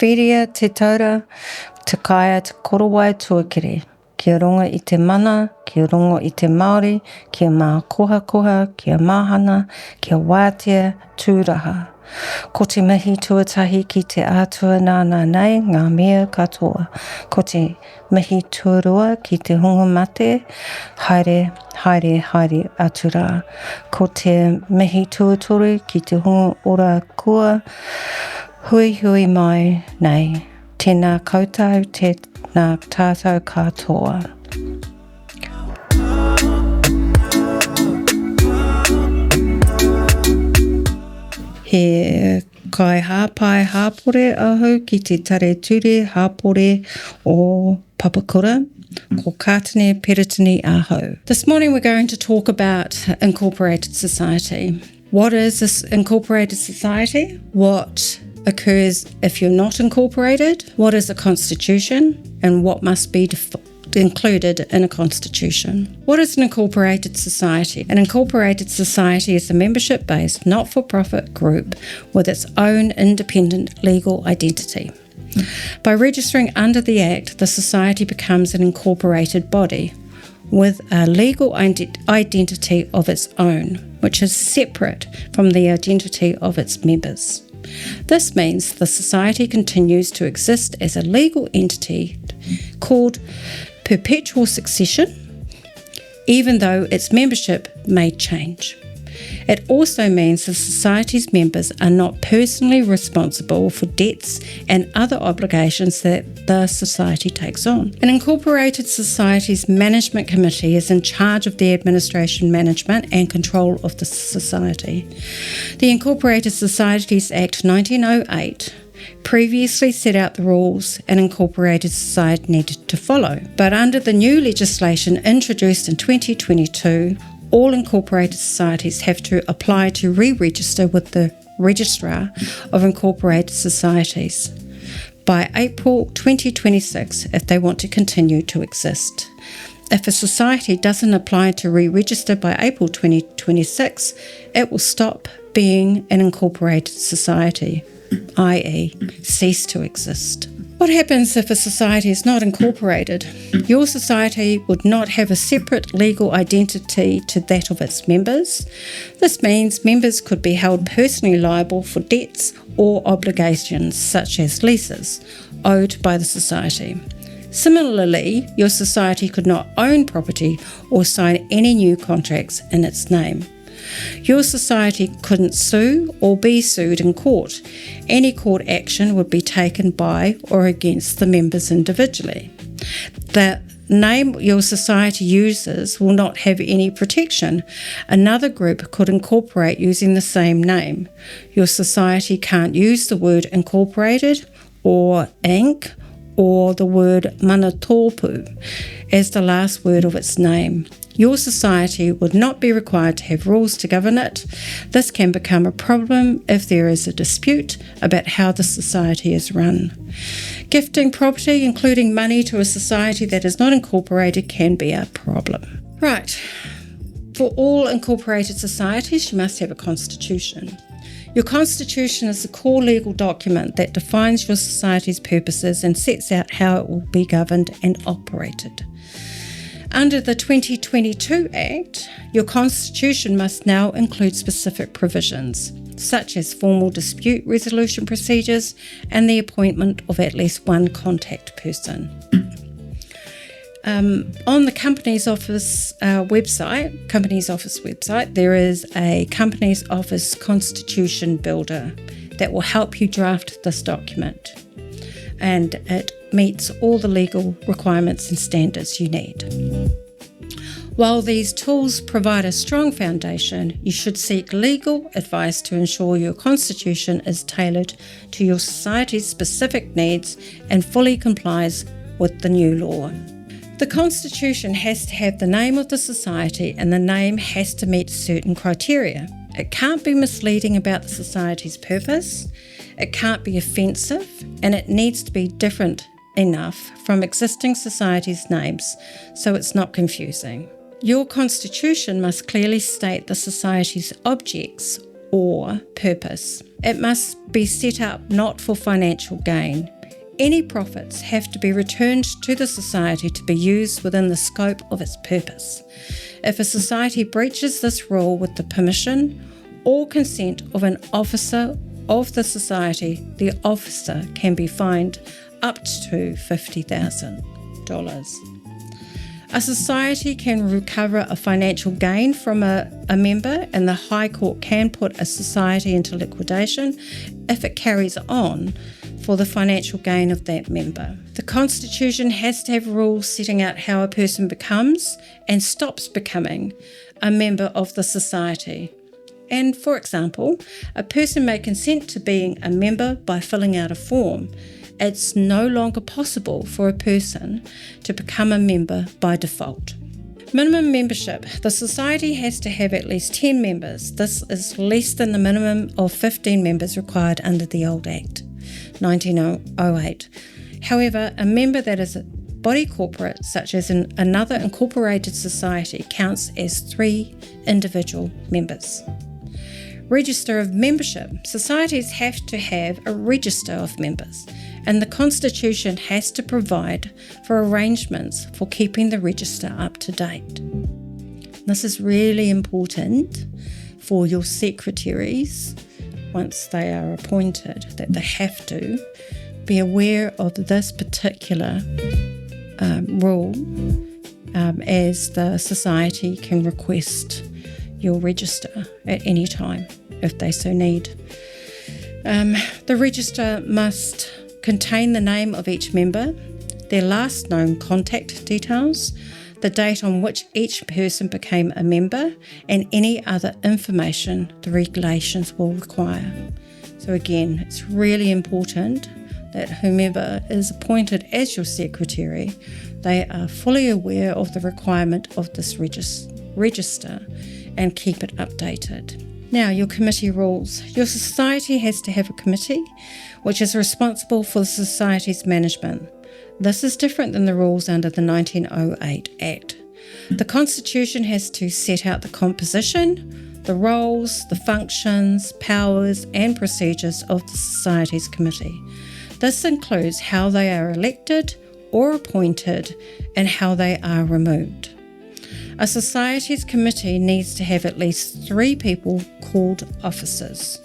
whiria te taura, te kaia te korowai tuakiri. Kia rongo i te mana, kia rongo i te Māori, kia mā koha, kia mahana, kia wātea, tūraha. Ko te mihi tuatahi ki te ātua nāna nei, ngā mea katoa. Ko te mihi tuarua ki te hunga mate, haere atu rā. Ko te mihi tuatoru ki te hunga ora kua, hui mai nei. Tēnā koutou, tēnā tātou katoa. He kai hāpai hāpore ahu ki te tare ture hāpore o Papakura, ko Katene Peretini ahu. This morning we're going to talk about incorporated society. What is this incorporated society? What occurs if you're not incorporated? What is a constitution? And what must be included in a constitution? What is an incorporated society? An incorporated society is a membership-based, not-for-profit group with its own independent legal identity. By registering under the Act, the society becomes an incorporated body with a legal identity of its own, which is separate from the identity of its members. This means the society continues to exist as a legal entity called perpetual succession, even though its membership may change. It also means the society's members are not personally responsible for debts and other obligations that the society takes on. An incorporated society's management committee is in charge of the administration, management and control of the society. The Incorporated Societies Act 1908 previously set out the rules an incorporated society needed to follow, but under the new legislation introduced in 2022, all incorporated societies have to apply to re-register with the Registrar of Incorporated Societies by April 2026 if they want to continue to exist. If a society doesn't apply to re-register by April 2026, it will stop being an incorporated society, i.e. cease to exist. What happens if a society is not incorporated? Your society would not have a separate legal identity to that of its members. This means members could be held personally liable for debts or obligations, such as leases, owed by the society. Similarly, your society could not own property or sign any new contracts in its name. Your society couldn't sue or be sued in court. Any court action would be taken by or against the members individually. The name your society uses will not have any protection. Another group could incorporate using the same name. Your society can't use the word incorporated or Inc. or the word manatopu as the last word of its name. Your society would not be required to have rules to govern it. This can become a problem if there is a dispute about how the society is run. Gifting property, including money, to a society that is not incorporated can be a problem. Right. For all incorporated societies, you must have a constitution. Your constitution is the core legal document that defines your society's purposes and sets out how it will be governed and operated. Under the 2022 Act, your constitution must now include specific provisions, such as formal dispute resolution procedures and the appointment of at least one contact person. On the Companies Office website, there is a Companies Office Constitution Builder that will help you draft this document, and it meets all the legal requirements and standards you need. While these tools provide a strong foundation, you should seek legal advice to ensure your constitution is tailored to your society's specific needs and fully complies with the new law. The constitution has to have the name of the society, and the name has to meet certain criteria. It can't be misleading about the society's purpose, it can't be offensive, and it needs to be different enough from existing societies' names so it's not confusing. Your constitution must clearly state the society's objects or purpose. It must be set up not for financial gain. Any profits have to be returned to the society to be used within the scope of its purpose. If a society breaches this rule with the permission or consent of an officer of the society, the officer can be fined up to $50,000. A society can recover a financial gain from a member, and the High Court can put a society into liquidation if it carries on for the financial gain of that member. The Constitution has to have rules setting out how a person becomes and stops becoming a member of the society. And for example, a person may consent to being a member by filling out a form. It's no longer possible for a person to become a member by default. Minimum membership. The society has to have at least 10 members. This is less than the minimum of 15 members required under the old Act, 1908. However, a member that is a body corporate, such as another incorporated society, counts as 3 individual members. Register of membership. Societies have to have a register of members, and the Constitution has to provide for arrangements for keeping the register up to date. This is really important for your secretaries once they are appointed, that they have to be aware of this particular rule as the society can request your register at any time if they so need. The register must contain the name of each member, their last known contact details, the date on which each person became a member, and any other information the regulations will require. So again, it's really important that whomever is appointed as your secretary, they are fully aware of the requirement of this register and keep it updated. Now, your committee rules. Your society has to have a committee which is responsible for the society's management. This is different than the rules under the 1908 Act. The Constitution has to set out the composition, the roles, the functions, powers and procedures of the society's committee. This includes how they are elected or appointed and how they are removed. A society's committee needs to have at least 3 people called officers.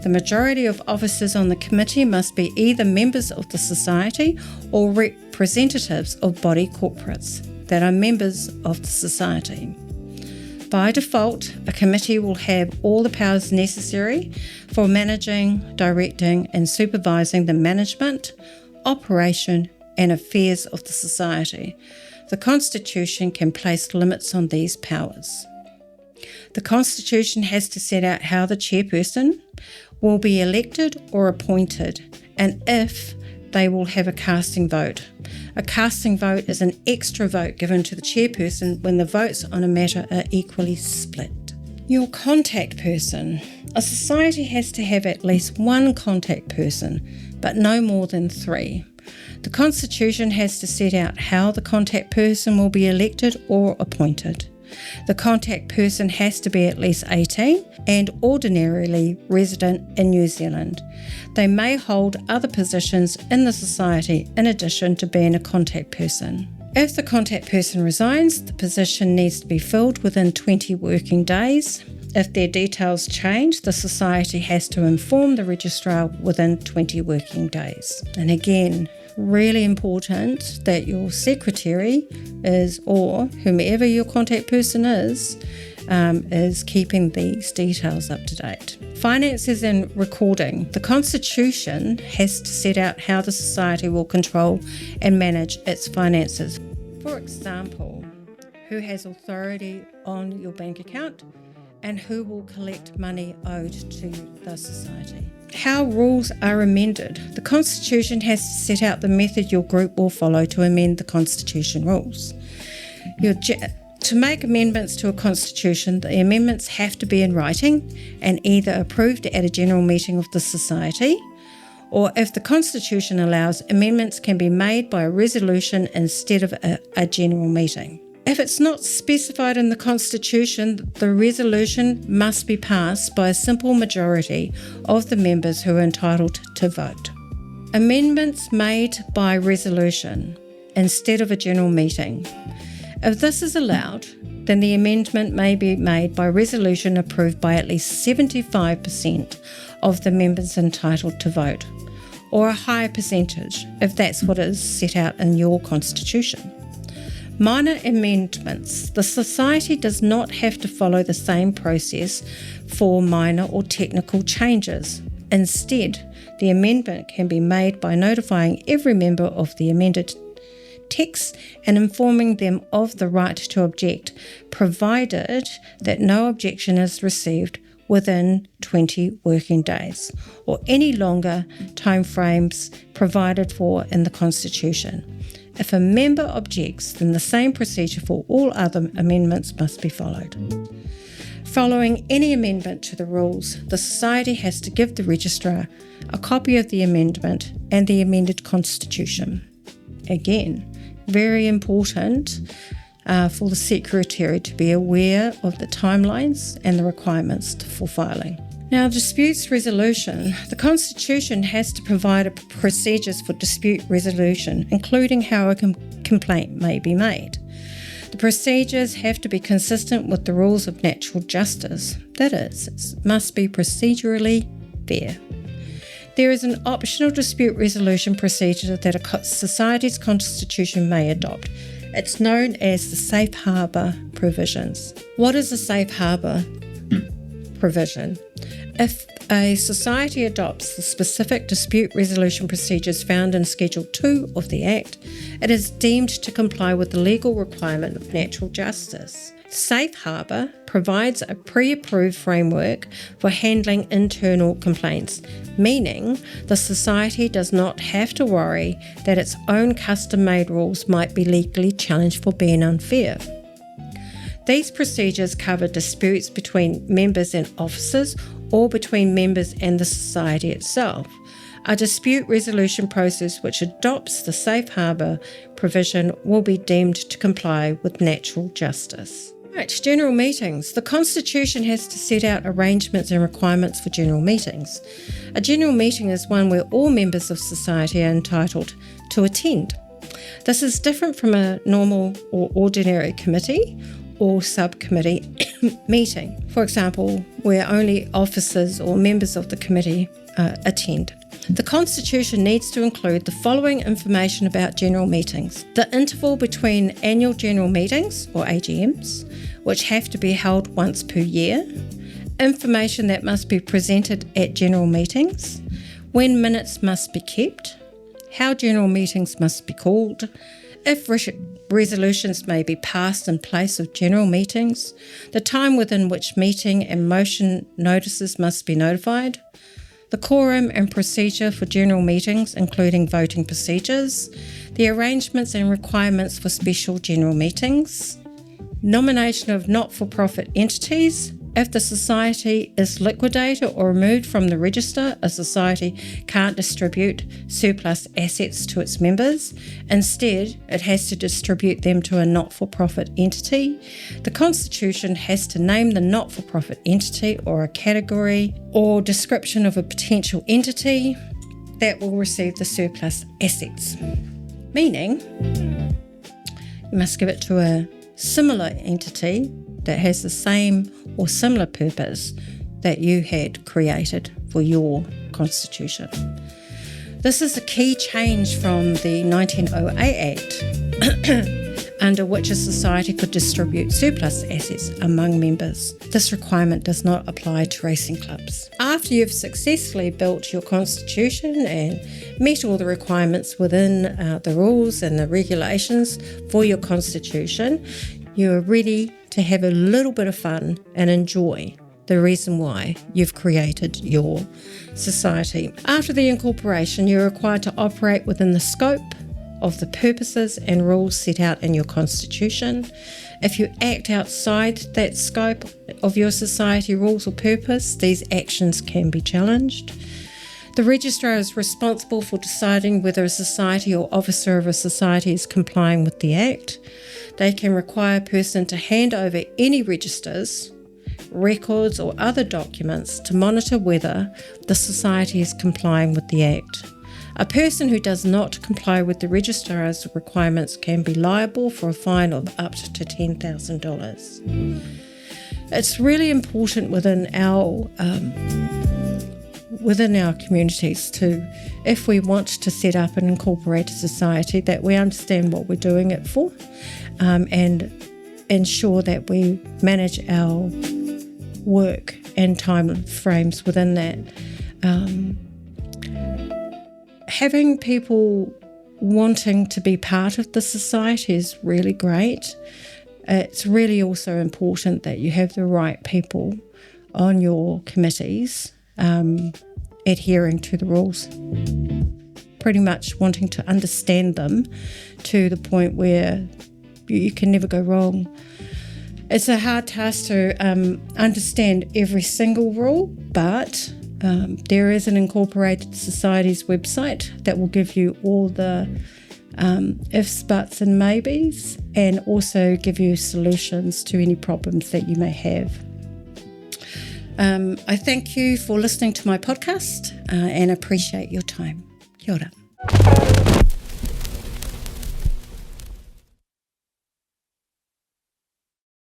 The majority of officers on the committee must be either members of the society or representatives of body corporates that are members of the society. By default, a committee will have all the powers necessary for managing, directing and supervising the management, operation and affairs of the society. The Constitution can place limits on these powers. The Constitution has to set out how the chairperson will be elected or appointed, and if they will have a casting vote. A casting vote is an extra vote given to the chairperson when the votes on a matter are equally split. Your contact person. A society has to have at least 1 contact person, but no more than 3. The Constitution has to set out how the contact person will be elected or appointed. The contact person has to be at least 18 and ordinarily resident in New Zealand. They may hold other positions in the society in addition to being a contact person. If the contact person resigns, the position needs to be filled within 20 working days. If their details change, the society has to inform the registrar within 20 working days. And again, really important that your secretary is, or whomever your contact person is keeping these details up to date. Finances and recording. The Constitution has to set out how the society will control and manage its finances. For example, who has authority on your bank account and who will collect money owed to the society. How rules are amended. The Constitution has to set out the method your group will follow to amend the Constitution rules. To make amendments to a Constitution, the amendments have to be in writing and either approved at a general meeting of the society, or if the Constitution allows, amendments can be made by a resolution instead of a general meeting. If it's not specified in the Constitution, the resolution must be passed by a simple majority of the members who are entitled to vote. Amendments made by resolution instead of a general meeting. If this is allowed, then the amendment may be made by resolution approved by at least 75% of the members entitled to vote, or a higher percentage if that's what is set out in your constitution. Minor amendments. The Society does not have to follow the same process for minor or technical changes. Instead, the amendment can be made by notifying every member of the amended text and informing them of the right to object, provided that no objection is received within 20 working days or any longer timeframes provided for in the Constitution. If a member objects, then the same procedure for all other amendments must be followed. Following any amendment to the rules, the Society has to give the Registrar a copy of the amendment and the amended Constitution. Again, very important for the Secretary to be aware of the timelines and the requirements for filing. Now, disputes resolution. The Constitution has to provide procedures for dispute resolution, including how a complaint may be made. The procedures have to be consistent with the rules of natural justice. That is, it must be procedurally fair. There is an optional dispute resolution procedure that a society's constitution may adopt. It's known as the safe harbour provisions. What is a safe harbour provision? If a society adopts the specific dispute resolution procedures found in Schedule 2 of the Act, it is deemed to comply with the legal requirement of natural justice. Safe Harbour provides a pre-approved framework for handling internal complaints, meaning the society does not have to worry that its own custom-made rules might be legally challenged for being unfair. These procedures cover disputes between members and officers or between members and the society itself. A dispute resolution process which adopts the safe harbour provision will be deemed to comply with natural justice. Right, general meetings. The Constitution has to set out arrangements and requirements for general meetings. A general meeting is one where all members of society are entitled to attend. This is different from a normal or ordinary committee or subcommittee meeting, for example, where only officers or members of the committee attend. The Constitution needs to include the following information about general meetings: the interval between annual general meetings, or AGMs, which have to be held once per year, information that must be presented at general meetings, when minutes must be kept, how general meetings must be called, if resolutions may be passed in place of general meetings, the time within which meeting and motion notices must be notified, the quorum and procedure for general meetings, including voting procedures, the arrangements and requirements for special general meetings, nomination of not-for-profit entities. If the society is liquidated or removed from the register, a society can't distribute surplus assets to its members. Instead, it has to distribute them to a not-for-profit entity. The Constitution has to name the not-for-profit entity or a category or description of a potential entity that will receive the surplus assets. Meaning, you must give it to a similar entity that has the same or similar purpose that you had created for your constitution. This is a key change from the 1908 Act, under which a society could distribute surplus assets among members. This requirement does not apply to racing clubs. After you've successfully built your constitution and met all the requirements within the rules and the regulations for your constitution, you are ready to have a little bit of fun and enjoy the reason why you've created your society. After the incorporation, you're required to operate within the scope of the purposes and rules set out in your constitution. If you act outside that scope of your society rules or purpose, these actions can be challenged. The registrar is responsible for deciding whether a society or officer of a society is complying with the Act. They can require a person to hand over any registers, records or other documents to monitor whether the society is complying with the Act. A person who does not comply with the registrar's requirements can be liable for a fine of up to $10,000. It's really important within our communities to, if we want to set up an incorporated society, that we understand what we're doing it for, and ensure that we manage our work and time frames within that. Having people wanting to be part of the society is really great. It's really also important that you have the right people on your committees, adhering to the rules, pretty much wanting to understand them to the point where you can never go wrong. It's a hard task to understand every single rule, but there is an incorporated society's website that will give you all the ifs, buts and maybes, and also give you solutions to any problems that you may have. I thank you for listening to my podcast and appreciate your time. Kia ora.